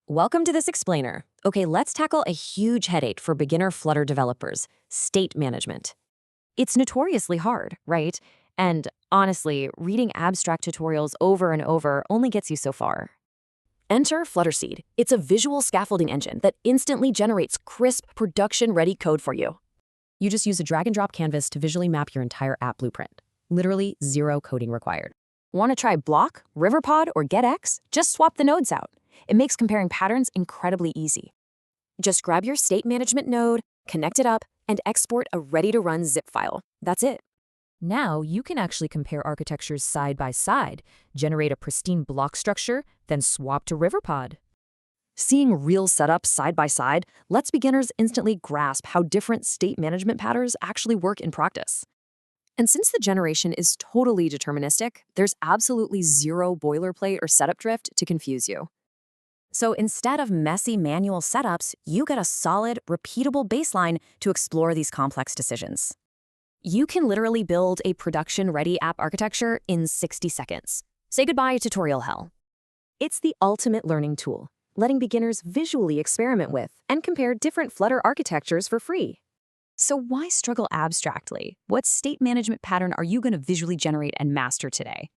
Welcome to this explainer. Okay, let's tackle a huge headache for beginner Flutter developers, state management. It's notoriously hard, right? And honestly, reading abstract tutorials over and over only gets you so far. Enter FlutterSeed. It's a visual scaffolding engine that instantly generates crisp, production-ready code for you. You just use a drag-and-drop canvas to visually map your entire app blueprint. Literally zero coding required. Want to try Block, RiverPod, or GetX? Just swap the nodes out. It makes comparing patterns incredibly easy. Just grab your state management node, connect it up, and export a ready-to-run zip file. That's it. Now you can actually compare architectures side by side, generate a pristine block structure, then swap to RiverPod. Seeing real setups side by side lets beginners instantly grasp how different state management patterns actually work in practice. And since the generation is totally deterministic, there's absolutely zero boilerplate or setup drift to confuse you. So instead of messy manual setups, you get a solid, repeatable baseline to explore these complex decisions. You can literally build a production-ready app architecture in 60 seconds. Say goodbye to tutorial hell. It's the ultimate learning tool, letting beginners visually experiment with and compare different Flutter architectures for free. So why struggle abstractly? What state management pattern are you going to visually generate and master today?